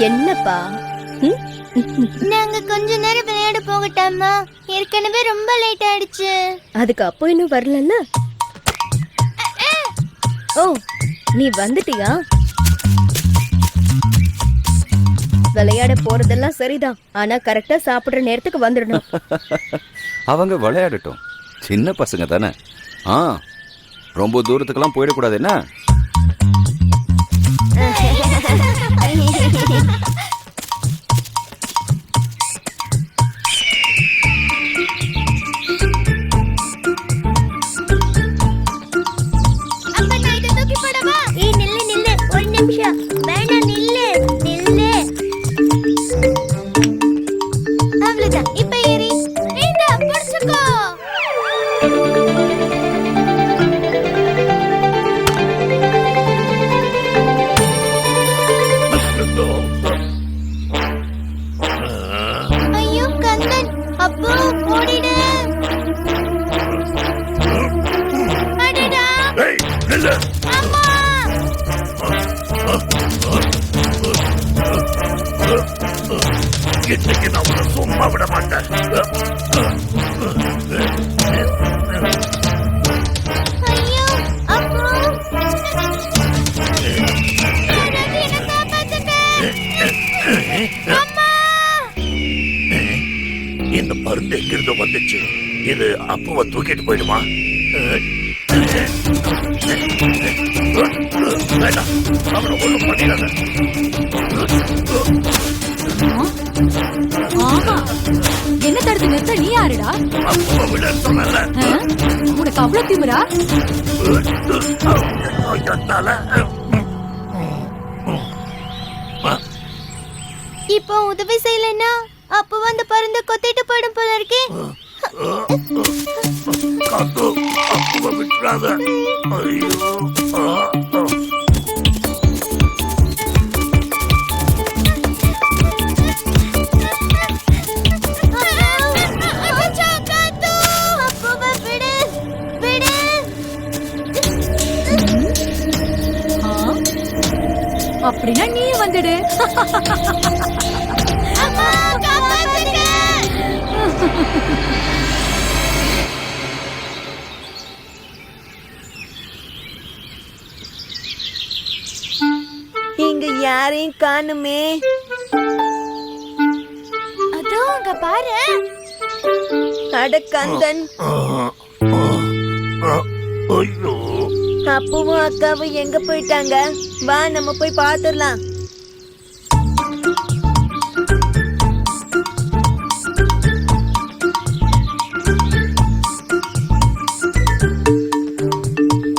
என்னப்பா? நாங்க கொஞ்ச நேரம் விளையாட போகட்டாமா? ஏற்கனவே ரொம்ப லேட் ஆயிடுச்சு. அதுக்கு அப்போ இன்னும் வரலன்னா? ஓ, நீ வந்துட்டியா? விளையாட போறதெல்லாம் சரிதான், ஆனா கரெக்டா சாப்பிடுற நேரத்துக்கு வந்துடணும். அவங்க விளையாடட்டும், சின்ன பசங்க தானே. ரொம்ப தூரத்துக்கெல்லாம் போயிடக்கூடாது என்ன? இன்னைக்கு நான் உன்னை சும்மா விட மாட்டேன். இந்த மருந்து எங்கிருந்து வந்துச்சு? இது அப்பாவை தூக்கிட்டு போயிடுமா? வேண்டாம், அவனை ஒண்ணும் பண்ணிடாத. என்ன தடுத்து நிறுத்த நீ யாருடா? அப்பாவை விட சொன்னல. உனக்கு அவ்வளவு திமிரா? இப்போ உதவி செய்யலன்னா அப்போ அந்த பருந்து கொத்திட்டு போயிடும் போல இருக்கே. அப்பாவை விட்டுறாத. ஐயோ, அப்படின்னா நீ வந்துடு. இங்க யாரையும் காணுமே. அதோ அங்க பாரு. அட கந்தன், ஐயோ, அப்புவும் அக்காவும் எங்க போயிட்டாங்க? வா, நம்ம போய் பாத்துடலாம்.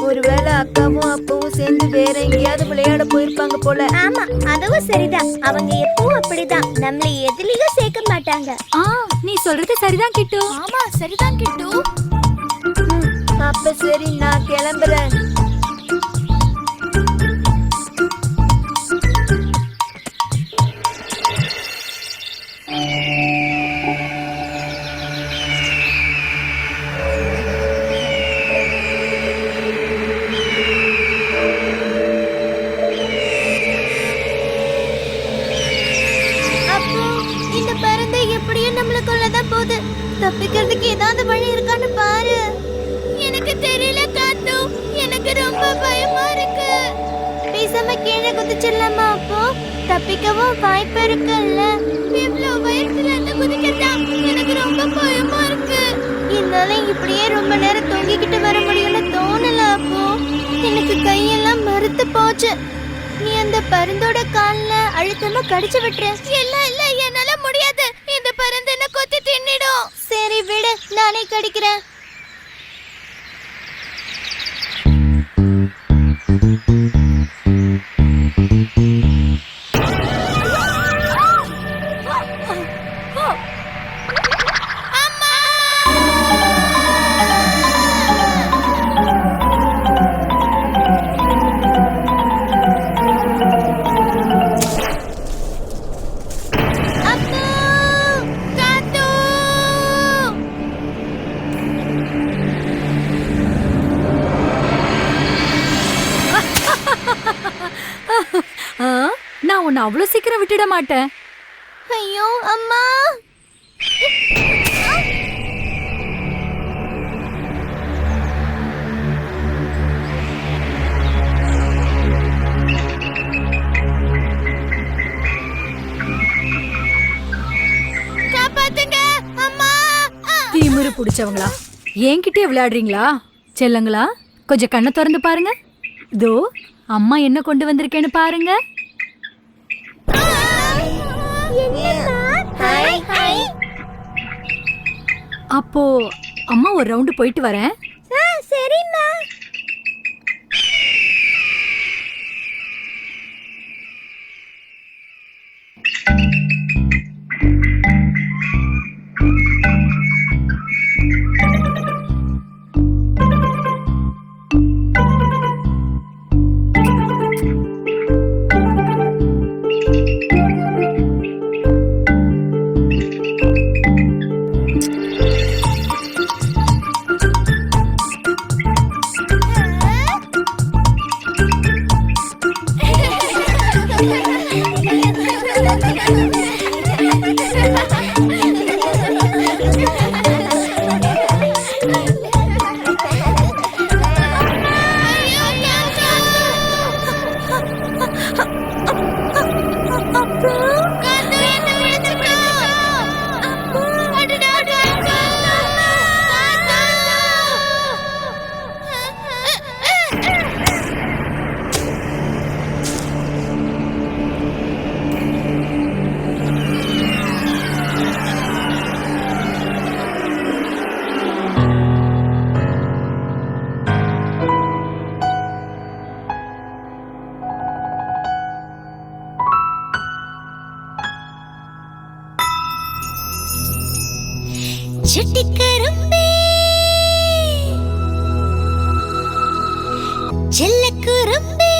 ஒருவேளை அக்காவும் அப்பாவும் சேர்ந்து வேற எங்கேயாவது விளையாட போயிருப்பாங்க போல. ஆமா, அதுவும் சரிதான். அவங்க எப்பவும் அப்படிதான், நம்மள எதுலயும் சேர்க்க மாட்டாங்க. நீ சொல்றது சரிதான் கிட்டு. ஆமா, சரிதான் கிட்டு. அப்ப சரி, நான் கிளம்புறேன். தப்பிக்கிறதுக்கு ஏதாவது வழி இருக்கான்னு பாரு. எனக்கு தெரியல காத்து, எனக்கு ரொம்ப பயமா இருக்கு. பேசாம கீழே குதிச்சிடலாமா? அப்போ தப்பிக்கவும் வாய்ப்பு இருக்குல்ல. இவ்வளவு வயசுல இருந்து குதிக்கிறதா? எனக்கு ரொம்ப பயமா இருக்கு. என்னால இப்படியே ரொம்ப நேரம் தொங்கிக்கிட்டு வர முடியும்னு தோணல. அப்போ எனக்கு கையெல்லாம் மறுத்து போச்சு. நீ அந்த பருந்தோட கால்ல அழுத்தமா கடிச்சு விட்டுரு. இல்ல இல்ல, என்னால முடியாது. இந்த பருந்து என்ன கொத்தி தின்னிடும். சரி விடு, நானே கடிக்கிறேன். உன்னை அவ்வளவு சீக்கிரம் விட்டுட மாட்டேன். ஐயோ அம்மா. காப்பாத்துங்க அம்மா. திமிரு புடிச்சவங்களா, என்கிட்டயே விளையாடுறீங்களா? செல்லங்களா, கொஞ்சம் கண்ணை திறந்து பாருங்க. இதோ அம்மா என்ன கொண்டு வந்திருக்கேன்னு பாருங்க. Hi hi. அப்போ அம்மா ஒரு ரவுண்டு போயிட்டு வரேன். சரிம்மா. சிட்டிக்கரும்பே செல்லக்குரும்பே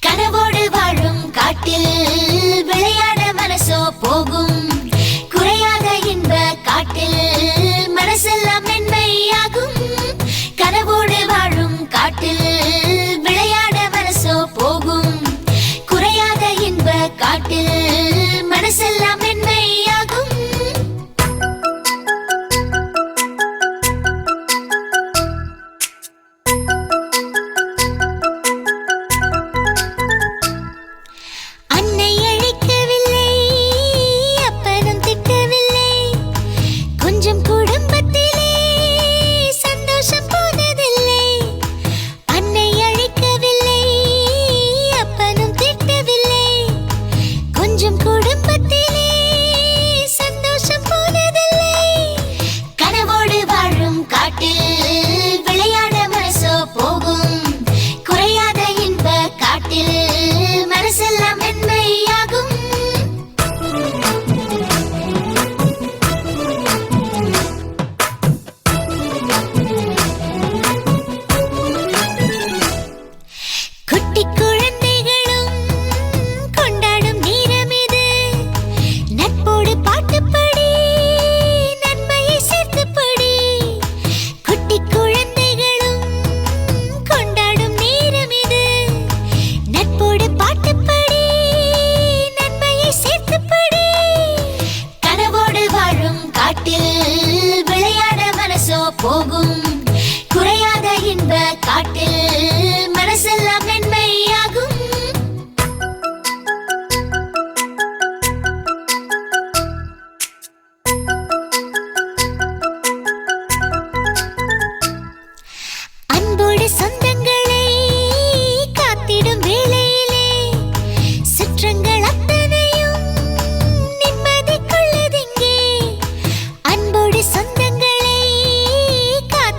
கனவோடு வாழும் காட்டில் விளையாட மனசோ போகும் குறையாத இன்ப காட்டில் மனசெல்லாம் மென்மையாகும். கனவோடு வாழும் காட்டில் விளையாட மனசோ போகும் குறையாத இன்ப காட்டில் மனசெல்லாம் மென்மையாகும். அன்னை அழைக்கவில்லை, அப்பனும் திட்டவில்லை, கொஞ்சம் குடும்பத்திலே சந்தோஷம் போனதில்லை. அன்னை அழைக்கவில்லை, அப்பனும் திட்டவில்லை, கொஞ்சம் குடும்பத்திலே சந்தோஷம் போனதில்லை. கனவோடு வாழும் காட்டில் விளையாட மனசோ போகும் குறையாத இன்ப காட்டில் மனசெல்லாம் மென்மையாகும். குட்டி குழந்தைகளும் கொண்டாடும் நேரம் இது. நட்போடு பாட்டு படி, நன்மையை சேர்த்து படி. குட்டி குழந்தைகளும் கொண்டாடும் நேரம் இது. நட்போடு பாட்டு படி, நன்மையை சேர்த்து படி. கனவோடு வாழும் காட்டில் விளையாட மனசோ போகும் குறையாத இன்ப காட்டில் மனசெல்லாம் மென்மையாகும். அன்போடு சொந்தங்களை காத்திடும் வேளையிலே சுற்றங்கள் அத்தனையும் நிம்மதி கொள்ளதிங்கே. அன்போடு சொந்தங்களை காத்திடும்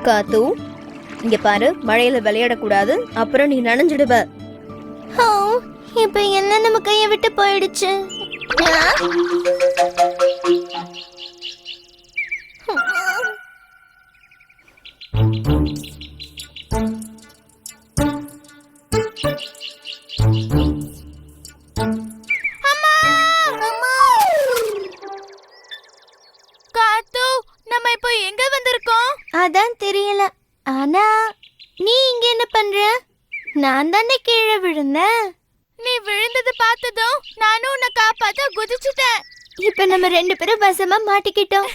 காத்து, இங்க பாரு, மழையில விளையாடக்கூடாது, அப்புறம் நீ நனைஞ்சிடுவ. ஓ, இப்ப என்ன நம்ம கைய விட்டு போயிடுச்சு. காத்து, நம்ம இப்போ எங்க வந்திருக்கோம்? அதான் தெரியல. ஆனா நீ இங்க என்ன பண்ற? நான் தானே கீழே விழுந்தேன். நீ விழுந்தது பார்த்ததும் நானும் உன்னை காப்பாத்த குதிச்சுட்டேன். இப்ப நம்ம 2 பேரும் வசமா மாட்டிக்கிட்டோம்.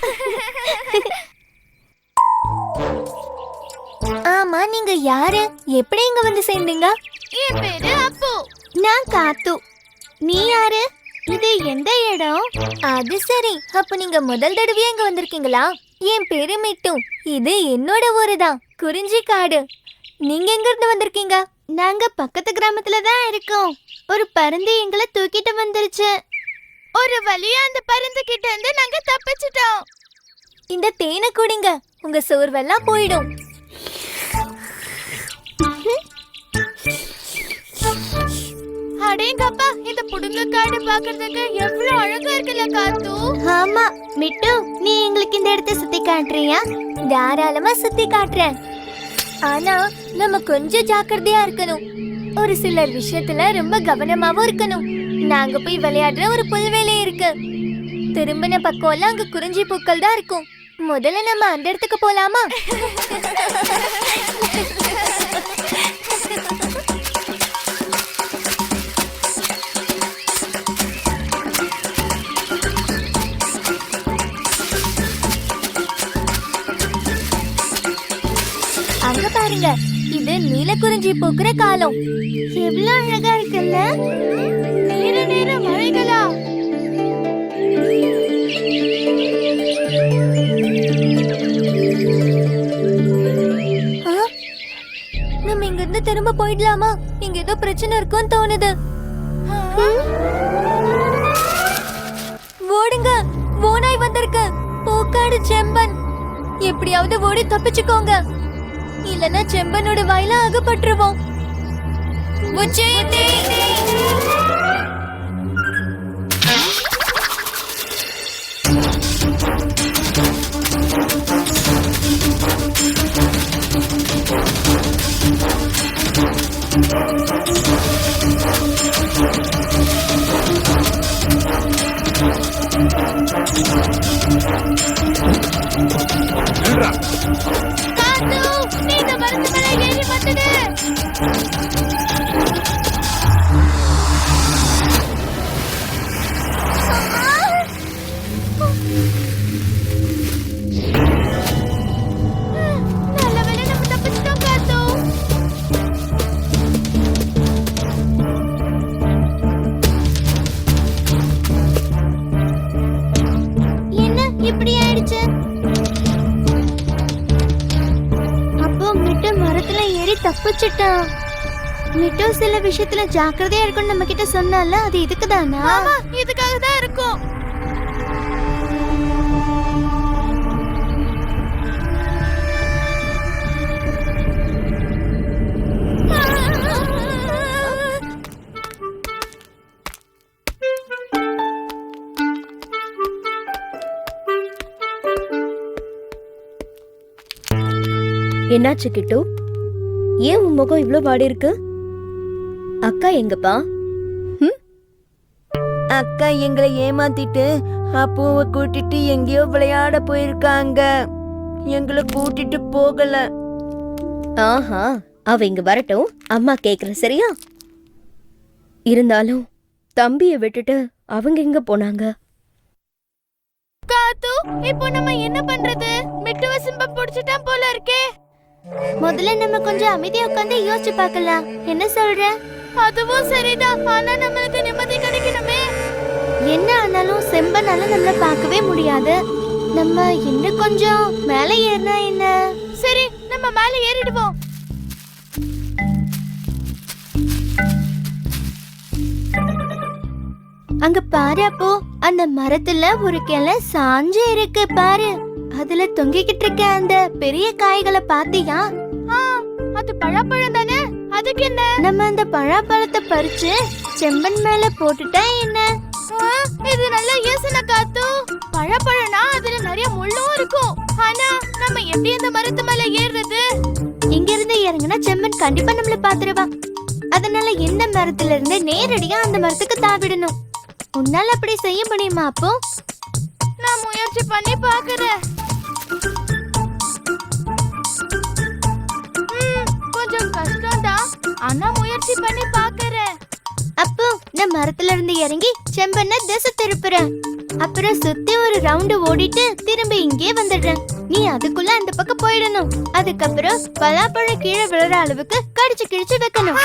ஆமா, நீங்க யாரு? எப்படி இங்க வந்து சேர்ந்தீங்க? என் பேரு அப்பு. நான் காத்து. நீ யாரு? இது எந்த இடம்? அது சரி, அப்ப நீங்க முதல் தடவையா இங்க வந்திருக்கீங்களா? என் பேரு மிட்டு. இது என்னோட ஊரு தான், குறிஞ்சி காடு. நீங்க எங்க இருந்து வந்திருக்கீங்க? நாங்க பக்கத்து கிராமத்துல தான் இருக்கோம். ஒரு பருந்து எங்களை தூக்கிட்டு வந்துருச்சு. ஒரு வழியா அந்த பருந்து கிட்ட இருந்து நாங்க தப்பிச்சிட்டோம். இந்த தேனை குடிங்க, உங்க சோர்வெல்லாம் போயிடும். அடேங்கப்பா, இந்த புடுங்க காடு பாக்குறதுக்கு எவ்வளவு அழகா இருக்குல்ல காத்து. ஆமா மிட்டு, நீ எங்களுக்கு இந்த இடத்தை சுத்தி காட்டுறியா? தாராளமா சுத்தி காட்டுறேன். ஆனா நம்ம கொஞ்சம் ஜாக்கிரதையா இருக்கணும். ஒரு சிலர் விஷயத்துல ரொம்ப கவனமாவும் இருக்கணும். நாங்க போய் விளையாடுற ஒரு புல்வெளி இருக்கு. திரும்பின பக்கம்லாம் அங்க குறிஞ்சி பூக்கள் தான் இருக்கும். முதல்ல நம்ம அந்த இடத்துக்கு போலாமா? அங்க பாருங்க, இது நீலக்குறிஞ்சி பூக்கிற காலம். எவ்வளவு அழகா இருக்குல்ல? நேர நேர மழைகளா? நம்ம இங்க இருந்து திரும்ப போயிடலாமா? இங்க ஏதோ பிரச்சனை இருக்குன்னு தோணுது. ஓடுங்க, ஓனாய் வந்திருக்கு. பூக்காடு செம்பன். எப்படியாவது ஓடி தப்பிச்சுக்கோங்க, இல்லனா செம்பனோட வாயில அகப்பட்டுருவோம். காத்து, நீ இந்த மரத்து மேல ஏறி வந்துடு. நல்ல வேளை நம்ம தப்பிச்சிட்டோம் காத்து. என்ன இப்படி ஆயிடுச்சு? அப்போ மிட்டு மரத்துல ஏறி தப்பிச்சிட்டான். மிட்டு சில விஷயத்துல ஜாக்கிரதையா இருக்குன்னு நம்ம கிட்ட சொன்னால, அது இதுக்குதானா? ஆமா, இதுக்காக தான் இருக்கும். என்னாச்சு கிட்டு? ஏன் உன் முகம் இவ்ளோ வாடி இருக்கு? அக்கா எங்கப்பா? அக்கா எங்களை ஏமாத்திட்டு அப்புவை கூட்டிட்டு எங்கேயோ விளையாட போயிருக்காங்க. எங்களை கூட்டிட்டு போகல. ஆஹா, அவ இங்க வரட்டும், அம்மா கேக்குறேன், சரியா? இருந்தாலும் தம்பிய விட்டுட்டு அவங்க எங்க போனாங்க? காத்து, இப்போ நம்ம என்ன பண்றது? மிட்டுவ சிம்பம் புடிச்சிட்டான் போல இருக்கே. முதல்ல நம்ம கொஞ்சம் அமைதியா உட்கார்ந்து யோசிச்சு பார்க்கலாம். என்ன சொல்ற? அதுவும் சரிதான், ஆனா நம்மளுக்கு நிம்மதி கிடைக்கணுமே. என்ன ஆனாலும் செம்பனால நம்மள பார்க்கவே முடியாது. நம்ம இன்னும் கொஞ்சம் மேலே ஏறினா என்ன? சரி, நம்ம மேல ஏறிடுவோம். அங்க பாரு அப்போ, அந்த மரத்துல ஒரு கிளை சாஞ்சு இருக்கு பாரு. அதுல தொங்கிக்கிட்டு இருக்க அந்த பெரிய காய்களை பாத்தியா? அது பழாப்பழம் தானே, அதுக்கு என்ன? நம்ம அந்த பழாப்பழத்தை பறிச்சு செம்பன் மேல போட்டுட்டா என்ன? இது நல்ல யோசனை காத்து. பழாப்பழம்னா அதுல நிறைய முள்ளும் இருக்கும். ஆனா நம்ம எப்படி அந்த மரத்து மேல ஏறுறது? இங்க இருந்து இறங்குனா செம்பன் கண்டிப்பா நம்மள பாத்துருவா. அதனால இந்த மரத்துல இருந்து நேரடியா அந்த மரத்துக்கு தாவிடணும். உன்னால அப்படி செய்ய முடியுமா? அப்போ நான் முயற்சி பண்ணி பாக்குறேன். கொஞ்சம் கஷ்டம்தான், ஆனா முயற்சி பண்ணி பாக்குறேன். அப்போ நான் மரத்துல இருந்து இறங்கி செம்பனை திசை திருப்புறேன். அப்புறம் சுத்தி ஒரு ரவுண்டு ஓடிட்டு திரும்ப இங்கே வந்துடுறேன். நீ அதுக்குள்ள அந்த பக்கம் போயிடணும். அதுக்கப்புறம் பலாப்பழம் கீழே விழுற அளவுக்கு கடிச்சு கிழிச்சு வைக்கணும்.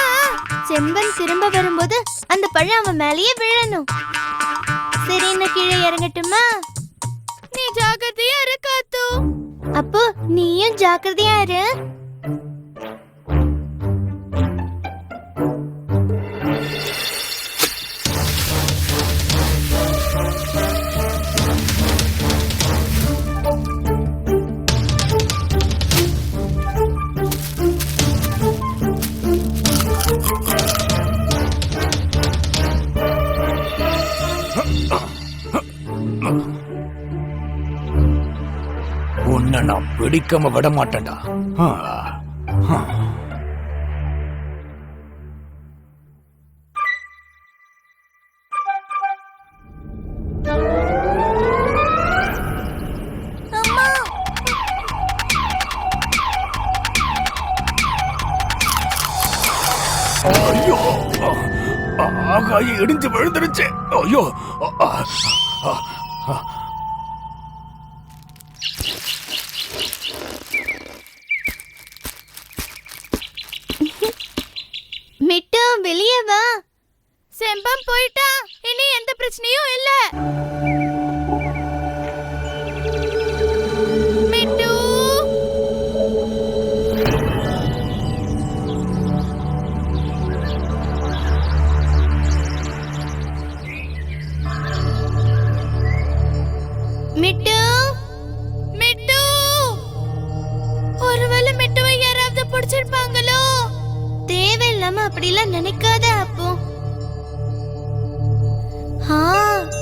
செம்பன் திரும்ப வரும்போது அந்த பழம் அவன் மேலேயே விழணும். சரி, நான் கீழே இறங்கட்டுமா? நீ ஜாக்கிரதையா இரு காத்து. அப்போ நீயும் ஜாக்கிரதையா இரு. உன்னை நான் பிடிக்காம விட மாட்டேன்டா. ஐயோ, ஆகாயம் இடிஞ்சு விழுந்துருச்சு. ஐயோ, மிட்டு, வெளியே வா. செம்பம் போயிட்டா, இனி எந்த பிரச்சனையும் இல்ல. மிட்டு, மிட்டு, மிட்டு, ஒருவேளை மிட்டுவை யாராவது பிடிச்சிருப்பாங்களோ? தேவையில்லாம அப்படிலாம் நினைக்காத. அப்போ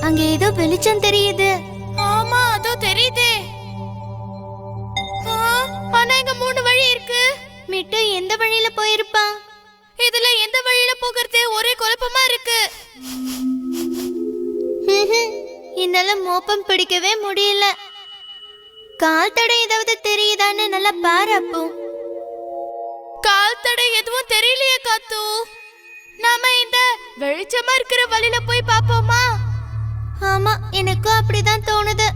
அங்க ஏதோ வெளிச்சம் தெரியுது. ஆமா, அதோ தெரியுதே. ஆனா இங்க 3 வழி இருக்கு. மிட்டு எந்த வழியில போயிருப்பான்? இதுல எந்த வழியில போகிறது ஒரே குழப்பமா இருக்கு. என்னால மோப்பம் பிடிக்கவே முடியல. கால் தடை ஏதாவது தெரியுதான்னு நல்லா பாரு. அப்போ கால் தடை எதுவும் தெரியலையே காத்து. நாம இந்த வெளிச்சமா இருக்கிற வழியில போய் பாப்போமா? ஆமா, எனக்கும் அப்படிதான் தோணுது.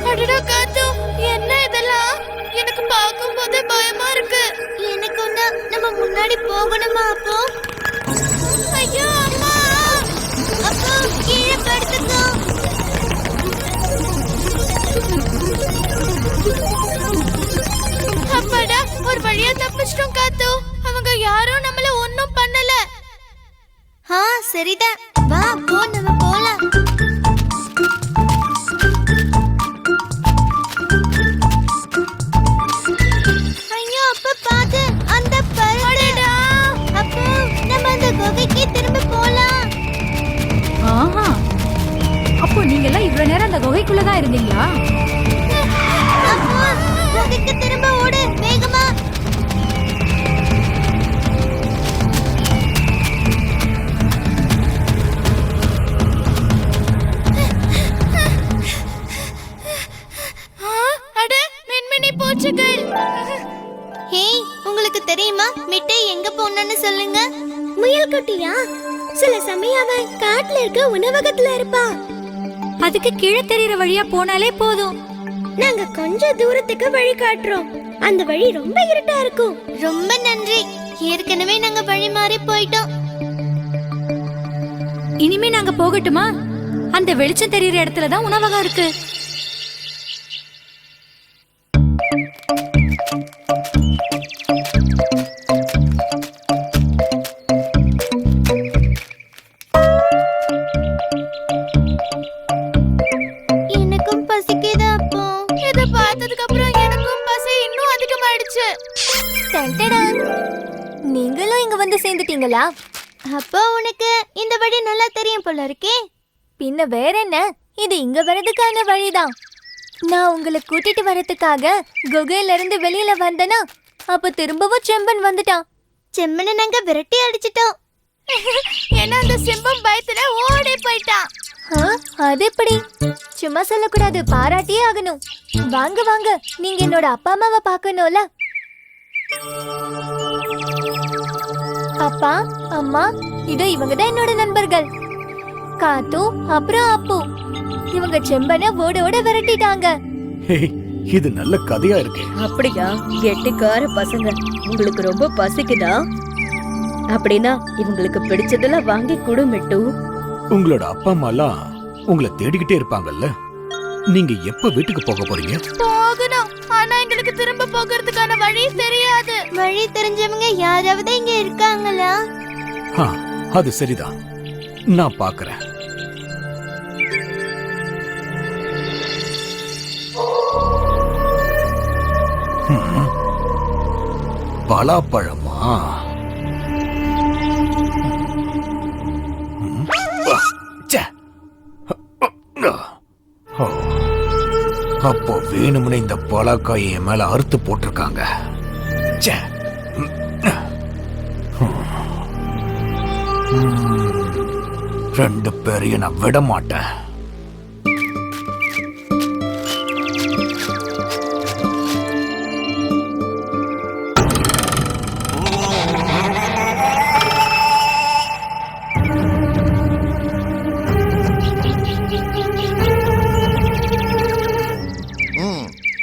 அடடா காத்து, என்ன இதெல்லாம்? எனக்கு பார்க்கும் போதே பயமா இருக்கு. எனக்கு நம்ம முன்னாடி போகணுமா? அப்போ ஐயோ அம்மா, அப்போ கீழே படுத்துக்கோ. அப்பாடா, ஒரு வழியா தப்பிச்சிட்டோம் காத்து. அவங்க யாரும் நம்மள ஒண்ணும் பண்ணல. சரிதான், வா போ, நம்ம போலாம். ஐயோ, அப்ப பாத்து அந்த பறடா. அப்போ நம்ம அந்த குகைக்கு திரும்ப போலாம். ஆஹா, அப்போ நீங்க எல்லாம் இவ்வளவு நேரம் அந்த குகைக்குள்ளதான் இருந்தீங்களா? அப்போ குகைக்கு திரும்ப ஓடு, வேகமா. அட, மின்மினி பூச்சிகள். ஹேய், உங்களுக்கு தெரியுமா மிட்டை எங்க போனான்னு சொல்லுங்க? முயல் குட்டியா? சில சமயம் அவன் காட்டுல இருக்க உணவகத்துல இருப்பா. அதுக்கு கீழே தெரியற வழியா போனாலே போதும். நாங்க கொஞ்ச தூரத்துக்கு வழி காட்டுறோம். அந்த வழி ரொம்ப இருட்டா இருக்கும். ரொம்ப நன்றி. ஏற்கனவே நாங்க வழி மாறி போயிட்டோம். இனிமே நாங்க போகட்டுமா? அந்த வெளிச்சம் தெரியற இடத்துல தான் உணவகம் இருக்கு. வந்துட்டீங்களா? அப்போ உனக்கு இந்த வழி நல்லா தெரியும் போல இருக்கே. பின்ன வேற என்ன, இது இங்க வரதுக்கான வழிதான். நான் உங்களை கூட்டிட்டு வரதுக்காக குகையில இருந்து வெளியில வந்தனா, அப்ப திரும்பவும் செம்பன் வந்துட்டான். செம்பனை நாங்க விரட்டி அடிச்சிட்டோம். ஏன்னா அந்த செம்பன் பயத்துல ஓடி போயிட்டான். அது எப்படி? சும்மா சொல்லக்கூடாது, பாராட்டியே ஆகணும். வாங்க வாங்க, நீங்க என்னோட அப்பா அம்மாவை பார்க்கணும்ல. அப்பா அம்மா, இதோ இவங்க தான் என்னோட நண்பர்கள். காத்து அப்புறம் அப்பு. இவங்க செம்பனை ஓட விரட்டிட்டாங்க. இது நல்ல கதையா இருக்கு. அப்படியா? கெட்டிக்கார பசங்க. உங்களுக்கு ரொம்ப பசிக்குதா? அப்படின்னா இவங்களுக்கு பிடிச்சதெல்லாம் வாங்கி கொடு மிட்டு. உங்களோட அப்பா அம்மா எல்லாம் உங்களை தேடிக்கிட்டே இருப்பாங்கல்ல. நீங்க எப்ப வீட்டுக்கு போக போறீங்க? போகணும், ஆனா எங்களுக்கு திரும்ப போகிறதுக்கான வழி தெரியாது. வழி தெரிஞ்சவங்க யாராவது இங்க இருக்காங்களா? அது சரிதான், நான் பாக்குறேன். பலாப்பழமா? அப்போ வேணும்னு இந்த பலாக்காயை என் மேல அறுத்து போட்டிருக்காங்க. ரெண்டு பேரையும் நான் விட மாட்டேன்.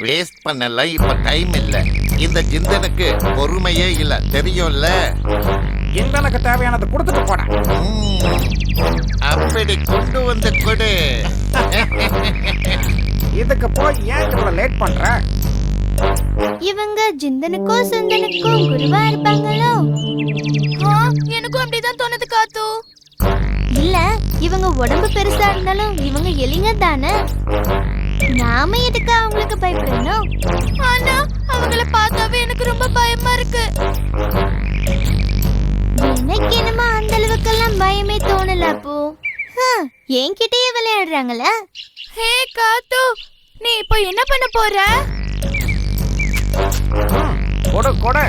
வேஸ்ட் பண்ணல, இப்ப டைம் இல்ல. இந்த ஜிந்தனுக்கு பொறுமையே இல்ல, தெரியும்ல. ஜிந்தனுக்கு தேவையானது கொடுத்துட்டு போறேன். அப்படி கொண்டு வந்து கொடு. இதுக்கு போய் ஏன் இவ்வளவு லேட் பண்ற? இவங்க ஜிந்தனுக்கும் சந்தனுக்கும் குருவா இருப்பாங்களோ? எனக்கும் அப்படிதான் தோணுது காத்து. இல்ல, இவங்க உடம்பு பெருசா இருந்தாலும் இவங்க எலிங்க தானே. நாம எதுக்கு அவங்களுக்கு பயப்படணும்? ஆனா அவங்கள பார்த்தாவே எனக்கு ரொம்ப பயமா இருக்கு. எனக்கு என்னமா அந்த அளவுக்கெல்லாம் பயமே தோணல. அப்போ என்கிட்டயே விளையாடுறாங்களா? ஹே காத்து, நீ இப்போ என்ன பண்ண போற? கொடு கொடு.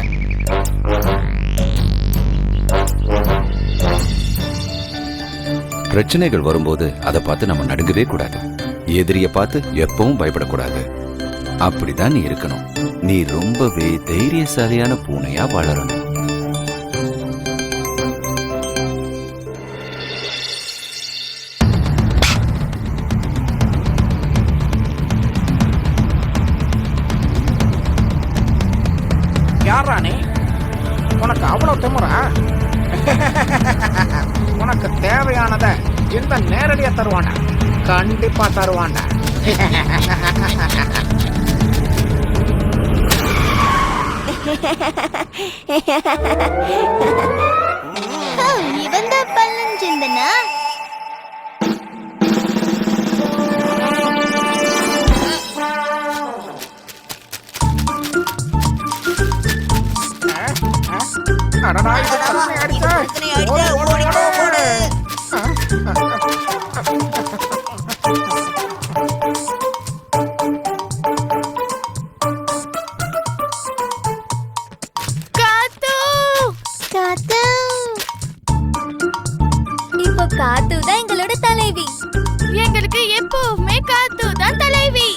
பிரச்சனைகள் வரும்போது அதை பார்த்து நம்ம நடுங்கவே கூடாது. எதிரிய பார்த்து எப்பவும் பயப்படக்கூடாது. அப்படிதான் நீ இருக்கணும். நீ ரொம்பவே தைரியசாலியான பூனையா வளரணும். யாரா நீ? உனக்கு அவ்வளவு திமிரா? உனக்கு தேவையானத இந்த நேரடியா தருவாண்டா. கண்டிப்பா தருவாண்டா. இவன் தான் பல்லன் சிந்தனா. அடடா, இது பிரச்சனை ஆயிடுச்சே. ஓடு, ஓடு, ஓடு, ஓடு. காத்து, காத்து. இப்போ காத்து தான் எங்களோட தலைவி. எங்களுக்கு எப்பவுமே காத்து தான் தலைவி.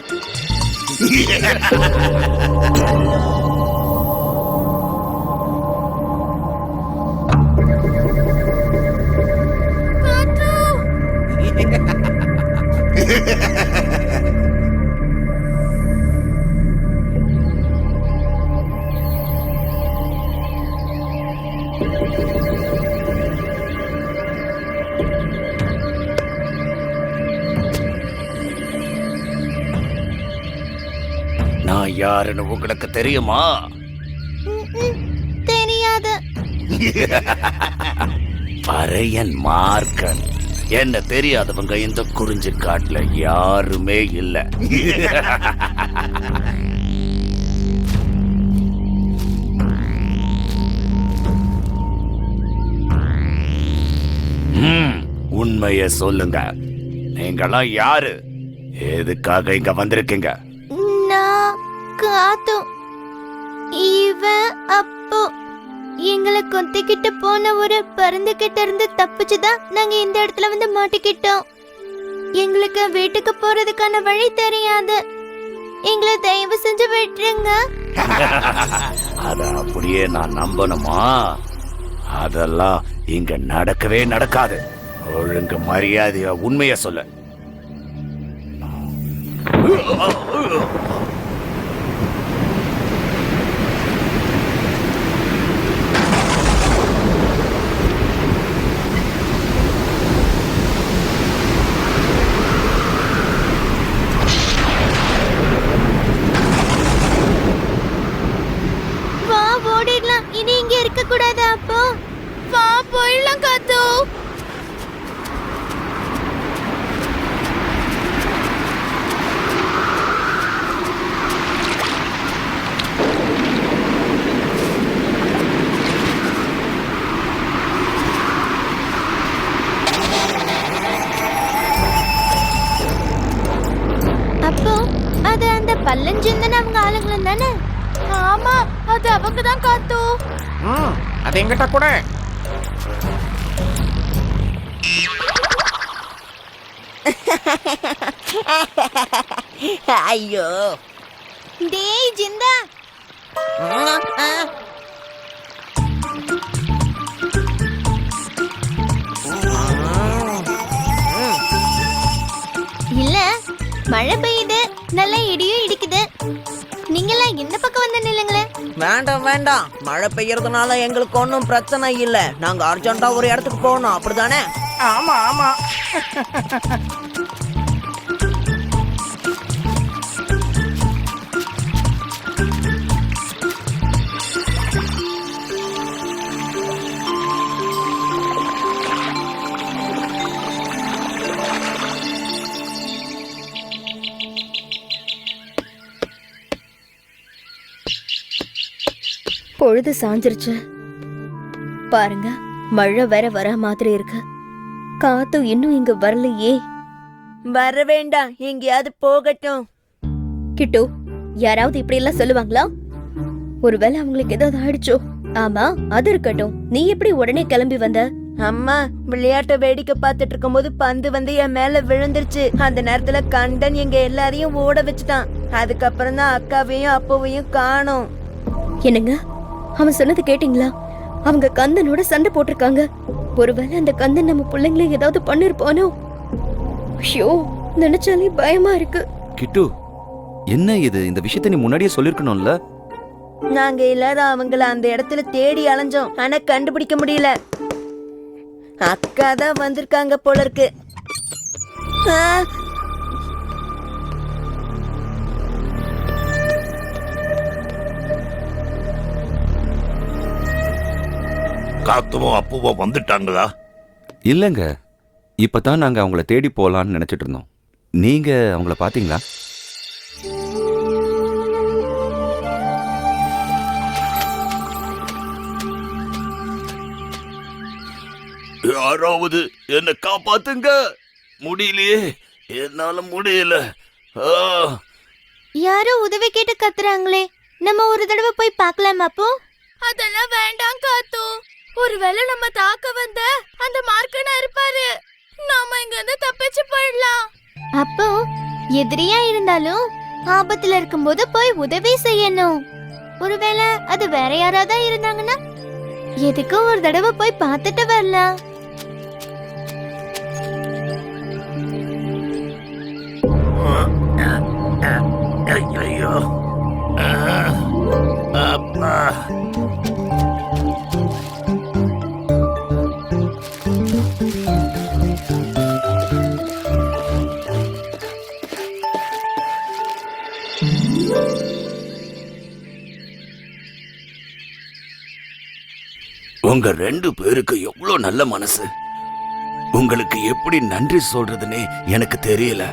நான் யாருன்னு உங்களுக்கு தெரியுமா? தெரியாது. பறையன் மார்க்கன். என்ன தெரியாதவங்க இந்த குறிஞ்சி காட்டுல யாருமே இல்ல. உண்மைய சொல்லுங்க, நீங்களாம் யாரு? எதுக்காக இங்க வந்திருக்கீங்க? நான் காத்து இவன் அப்போ எங்களை கொத்திக்கிட்டு போன ஒரு பருந்து கிட்ட இருந்து தப்பிச்சுதான் நாங்க இந்த இடத்துல வந்து மாட்டிக்கிட்டோம். எங்களுக்கு வீட்டுக்கு போறதுக்கான வழி தெரியாது. எங்களை தயவு செஞ்சு விட்டுருங்க. அத அப்படியே நான் நம்பணுமா? அதெல்லாம் இங்க நடக்கவே நடக்காது. ஒழுங்கு மரியாதையா உண்மைய சொல்லு. வா ஓடிடலாம். இனி இங்க இருக்க கூடாது. அப்போ வா போயிடலாம் காத்து. அப்போ அது அந்த பல்லஞ்சிந்தன் அவங்க ஆளுங்களும் தானே? ஆமா, அது அவங்க தான் காத்து. அது எங்கிட்ட கூட. ஐயோ, டேய் ஜிந்தா, இல்ல மழை பெய்யுது, நல்ல இடியும் இடிக்குது. நீங்களாம் இந்த பக்கம் வந்து நில்லுங்களே. வேண்டாம் வேண்டாம், மழை பெய்யறதுனால எங்களுக்கு ஒன்றும் பிரச்சனை இல்ல. நாங்க அர்ஜென்ட்டா ஒரு இடத்துக்கு போகணும், அப்படிதானே? ஆமா ஆமா. பொழுது சாஞ்சிருச்சு பாருங்க. மழை வேற வர மாதிரி இருக்கு. காத்து இன்னும் இங்க வரலையே. வர வேண்டாம், எங்கேயாவது போகட்டும். கிட்டு, யாராவது இப்படி எல்லாம் சொல்லுவாங்களா? ஒருவேளை அவங்களுக்கு ஏதாவது ஆயிடுச்சோ? ஆமா, அது இருக்கட்டும். நீ எப்படி உடனே கிளம்பி வந்த? அம்மா, விளையாட்ட வேடிக்கை பார்த்துட்டு இருக்கும்போது பந்து வந்து என் மேல விழுந்துருச்சு. அந்த நேரத்துல கண்டன் எங்க எல்லாரையும் ஓட வச்சுட்டான். அதுக்கப்புறம் தான் அக்காவையும் அப்பாவையும் காணோம். என்னங்க, அவன் சொன்னது கேட்டீங்களா? அவங்க கந்தனோட சண்டை போட்டிருக்காங்க. ஒருவேளை அந்த கந்தன் நம்ம பிள்ளைங்களை ஏதாவது பண்ணிருப்பானோ? ஐயோ, நினைச்சாலே பயமா இருக்கு. கிட்டு, என்ன இது? இந்த விஷயத்த நீ முன்னாடியே சொல்லிருக்கணும்ல. நாங்க எல்லாரும் அவங்கள அந்த இடத்துல தேடி அலைஞ்சோம், ஆனா கண்டுபிடிக்க முடியல. அக்கா தான் வந்திருக்காங்க போல இருக்கு. ஆ, காத்துவும் அப்புவும் வந்துட்டாங்களா? இல்லங்க, இப்பதான் நாங்க அவங்கள தேடி போலான்னு நினைச்சிட்டு இருந்தோம். நீங்க அவங்கள பாத்தீங்களா? யாராவது என்ன காப்பாத்துங்க. முடியலையே, என்னால முடியல. யாரோ உதவி கேட்டு கத்துறாங்களே. நம்ம ஒரு தடவை போய் பார்க்கலாமா? அப்போ அதெல்லாம் வேண்டாம் காத்து. ஒருவேளை நம்ம தாக்க வந்த அந்த மார்க்கனா இருப்பாரு. நாம இங்க இருந்து தப்பிச்சு போயிடலாம். அப்போ எதிரியா இருந்தாலும் ஆபத்துல இருக்கும்போது போய் உதவி செய்யணும். ஒருவேளை அது வேற யாராவது இருந்தாங்கன்னா எதுக்கும் ஒரு தடவை போய் பார்த்துட்டு வரலாம். ஐயோ, அப்பா. உங்க ரெண்டு பேருக்கு எவ்வளவு நல்ல மனசு. உங்களுக்கு எப்படி நன்றி சொல்றதுன்னே எனக்கு தெரியல.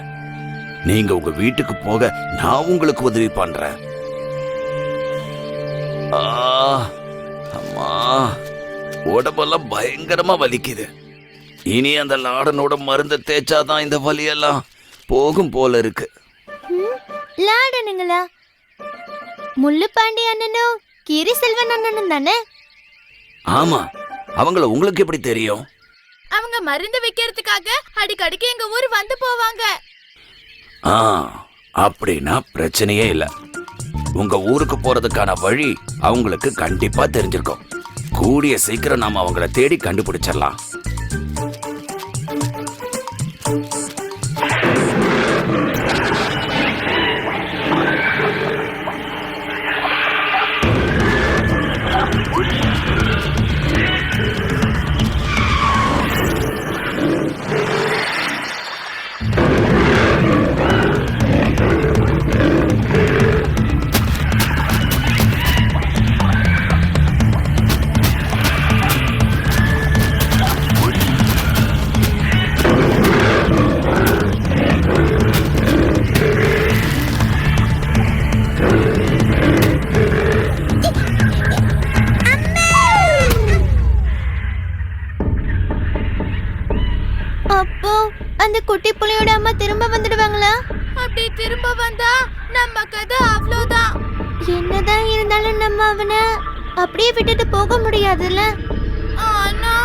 நீங்க உங்க வீட்டுக்கு போக நான் உங்களுக்கு உதவி பண்றேன். அம்மா, உடம்பெல்லாம் பயங்கரமா வலிக்குது. இனி அந்த லாடனோட மருந்தை தேய்ச்சாதான் இந்த வலியெல்லாம் போகும் போல இருக்கு. லாடனுங்களா? முள்ளுப்பாண்டி அண்ணனும் கீரி செல்வன் அண்ணனும் தானே? ஆமா, அவங்கள உங்களுக்கு எப்படி தெரியும்? அவங்க மருந்து வைக்கிறதுக்காக அடிக்கடிக்கு எங்க ஊர் வந்து போவாங்க. அப்படின்னா பிரச்சனையே இல்ல. உங்க ஊருக்கு போறதுக்கான வழி அவங்களுக்கு கண்டிப்பா தெரிஞ்சிருக்கும். கூடிய சீக்கிரம் நாம அவங்கள தேடி கண்டுபிடிச்சிடலாம். அப்போ அந்த குட்டி புலியோட அம்மா திரும்ப வந்துடுவாங்களா? அப்படி திரும்ப வந்தா நம்ம கதை அவ்வளோதான். என்னதான் இருந்தாலும் நம்ம அவனை அப்படியே விட்டுட்டு போக முடியாதுல்ல. ஆனா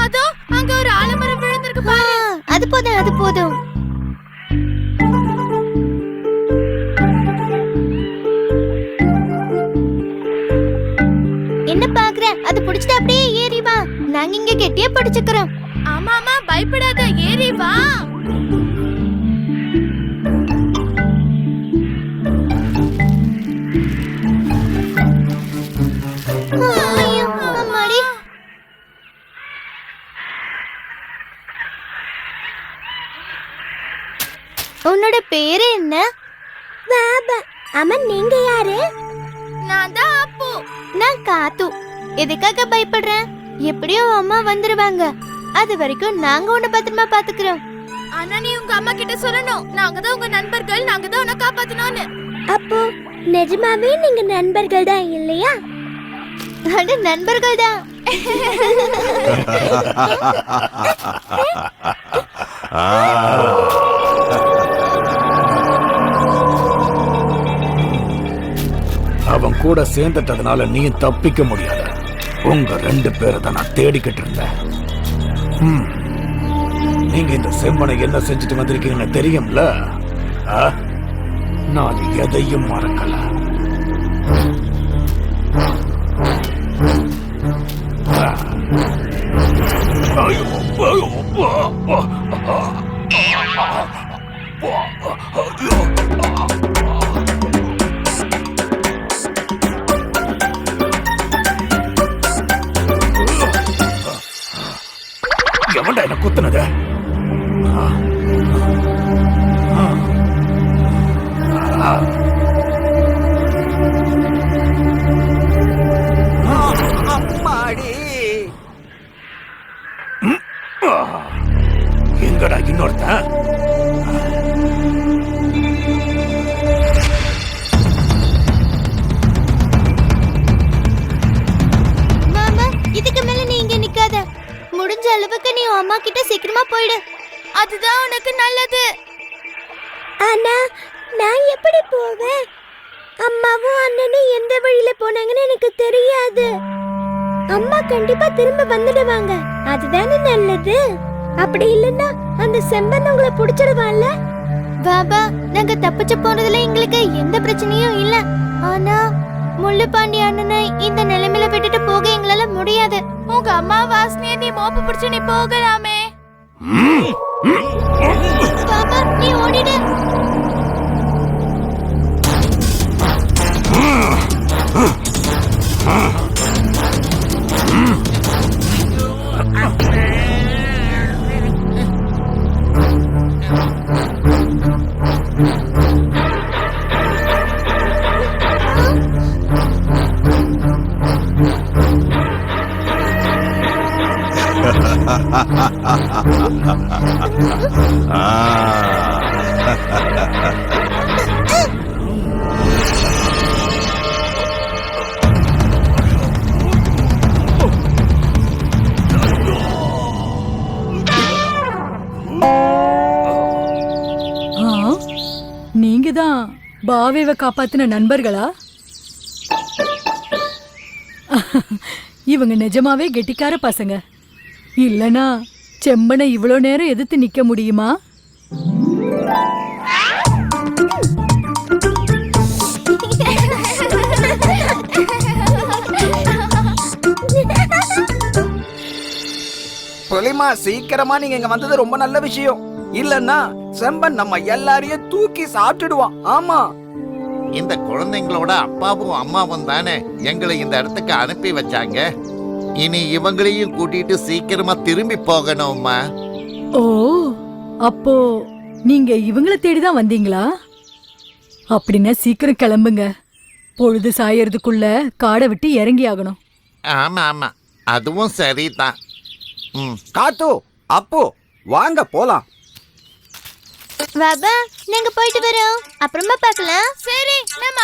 அதோ அங்க ஒரு ஆலமரம் விழுந்திருக்கு பாரு. அது போதும், அது போதும். என்ன பாக்குற? அது புடிச்சிட்டு அப்படியே ஏறி வா. நாங்க இங்க கெட்டியா பிடிச்சுக்கிறோம். ஆமாமா, பயப்படாத, ஏறி வா. ஐயோ, அம்மாடி. உன்னோட பேரு என்ன? பாபா. அம்மா, நீங்க யாரு? நான் தான் அப்பு. நான் காத்து. எதுக்காக பயப்படுறேன்? எப்படியும் அம்மா வந்துருவாங்க. அது வரைக்கும் நாங்க உன்னை பத்திரமா பாத்துக்கிறோம். ஆனா நீ உங்க அம்மா கிட்ட சொல்லணும், நாங்க தான் உங்க நண்பர்கள், நாங்க தான் உன்னை காப்பாத்தணும்னு. அப்போ நிஜமாவே நீங்க நண்பர்கள் தான் இல்லையா? அட, நண்பர்கள் தான். அவன் கூட சேர்ந்துட்டதுனால நீ தப்பிக்க முடியாது. உங்க 2 பேரை தான் நான் தேடிக்கிட்டு இருந்தேன். நீங்க இந்த செம்மனை என்ன செஞ்சுட்டு வந்திருக்கீங்கன்னு தெரியும்ல? நான் எதையும் மறக்கல. எவன்டா என்ன குத்துனது? எங்கடா இன்னொருத்தன்? மாமா, இதுக்கு மேல நீ இங்க நிக்காத. முடிஞ்ச அளவுக்கு நீ அம்மா கிட்ட சீக்கிரமா போயிடு. அதுதான் உனக்கு நல்லது. ஆனா நான் எப்படி போவேன்? அம்மாவும் அண்ணனும் எந்த வழியில போனாங்கன்னு எனக்கு தெரியாது. அம்மா கண்டிப்பா திரும்ப வந்துடுவாங்க. அதுதானே நல்லது. அப்படி இல்லன்னா அந்த செம்பன் உங்களை புடிச்சிடுவான்ல. பாபா, நாங்க தப்பிச்சு போனதுல எங்களுக்கு எந்த பிரச்சனையும் இல்ல. ஆனா முள்ளுப்பாண்டி அண்ணனை இந்த நிலைமையில விட்டுட்டு போக எங்களால முடியாது. உங்க அம்மா வாசனைய நீ மோப்ப பிடிச்சு நீ போகலாமே. பாபா, நீ ஓடிடு. பாவேவை காப்பாத்தின நண்பர்களா? இவங்க நிஜமாவே கெட்டிக்கார பசங்க. இல்லனா செம்பனை இவ்வளோ நேரம் எதிர்த்து நிக்க முடியுமா? புலிமா, சீக்கிரமா நீங்க இங்க வந்தது ரொம்ப நல்ல விஷயம். இல்லன்னா செம்பன் நம்ம எல்லாரையும் தூக்கி சாப்பிட்டுடுவான். ஆமா, இந்த குழந்தைங்களோட அப்பாவும் அம்மாவும் தானே எங்களை இந்த இடத்துக்கு அனுப்பி வச்சாங்க. இனி இவங்களையும் கூட்டிட்டு சீக்கிரமா திரும்பி போகணும்மா. ஓ, அப்போ நீங்க இவங்களை தேடிதான் வந்தீங்களா? அப்படின்னா சீக்கிரம் கிளம்புங்க. பொழுது சாயறதுக்குள்ள காடை விட்டு இறங்கி ஆகணும். ஆமா ஆமா, அதுவும் சரிதான். காத்து, அப்பு, வாங்க போலாம். பாபா, நாங்க போயிட்டு வரோம். அப்புறமா பார்க்கலாம். சரி, நம்ம